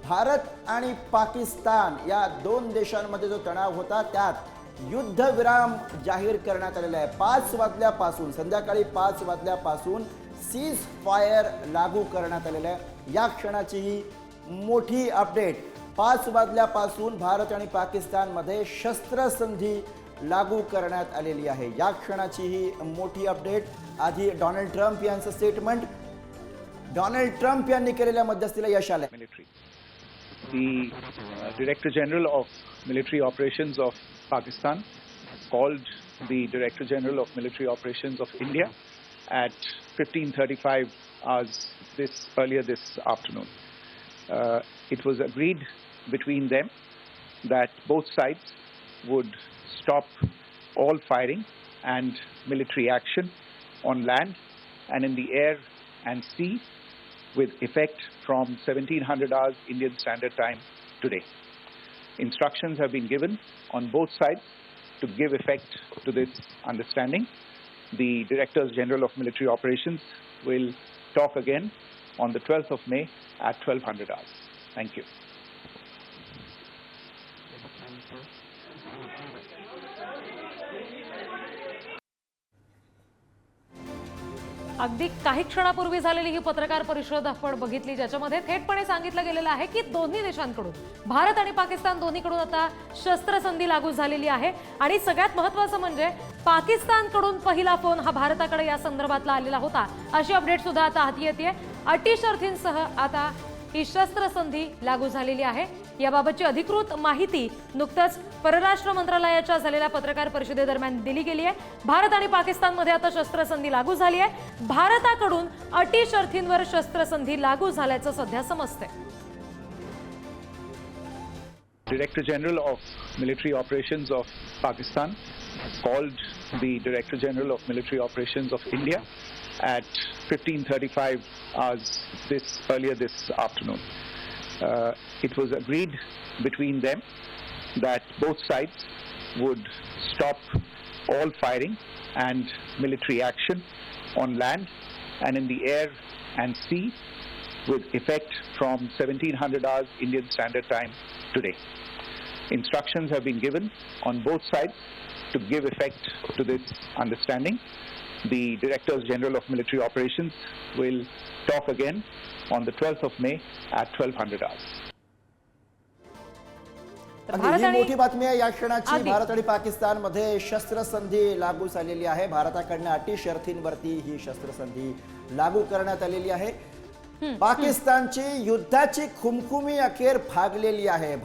भारत आणि पाकिस्तान या दोन देशांमध्ये जो तणाव होता त्यात युद्धविराम जाहीर करण्यात आलेला आहे। 5 वाजल्यापासून संध्याकाळी 5 वाजल्यापासून सीज फायर लागू करण्यात आलेला आहे। या क्षणाची ही मोठी अपडेट। 5 वाजल्यापासून भारत आणि पाकिस्तानमध्ये शस्त्रसंधी लागू करण्यात आलेली आहे। या क्षणाची ही मोठी अपडेट। आधी डोनाल्ड ट्रम्प यांचं स्टेटमेंट। डोनाल्ड ट्रम्प यांनी केलेल्या मध्यस्थीला यश आले। The Director General of Military Operations of Pakistan called the Director General of Military Operations of India at 15:35 hours earlier this afternoon. It was agreed between them that both sides would stop all firing and military action on land and in the air and sea with effect from 1700 hours Indian Standard Time today. Instructions have been given on both sides to give effect to this understanding. The Directors General of Military Operations will talk again on the 12th of May at 1200 hours. Thank you. अगदी काही क्षणापूर्वी झालेली ही पत्रकार परिषद आपण बघितली, ज्याच्यामध्ये थेटपणे सांगितलं गेलेलं आहे की दोन्ही देशांकडून, भारत आणि पाकिस्तान दोन्हीकडून आता शस्त्रसंधी लागू झालेली आहे। आणि सगळ्यात महत्त्वाचं म्हणजे पाकिस्तानकडून पहिला फोन हा भारताकडे या संदर्भातला आलेला होता, अशी अपडेट सुद्धा आता हाती येते। अटी शर्थींसह आता ही शस्त्रसंधी लागू झालेली आहे। याबाबतची अधिकृत माहिती नुकतंच परराष्ट्र मंत्रालयाच्या झालेल्या पत्रकार परिषदेदरम्यान दिली गेली आहे। भारत आणि पाकिस्तानमध्ये आता शस्त्रसंधी लागू झाली आहे। भारताकडून अटी शर्थींवर शस्त्रसंधी लागू झाल्याचं सध्या समजतंय। Director General of Military Operations of Pakistan called the Director General of Military Operations of India at 15:35 hours earlier this afternoon. It was agreed between them that both sides would stop all firing and military action on land and in the air and sea with effect from 1700 hours Indian Standard Time today. Instructions have been given on both sides to give effect to this understanding. The Directors General of Military Operations will talk again on the 12th of May at 1200 hours. ही मोठी बातमी आहे। या क्षणाची भारत आणि पाकिस्तान मध्ये शस्त्रसंधी लागू झालेली आहे। भारताकडून अटी शर्थींवरती ही शस्त्रसंधी लागू करण्यात आलेली आहे। पाकिस्तानची युद्धाची खुमखुमी अखेर फागलेली आहे।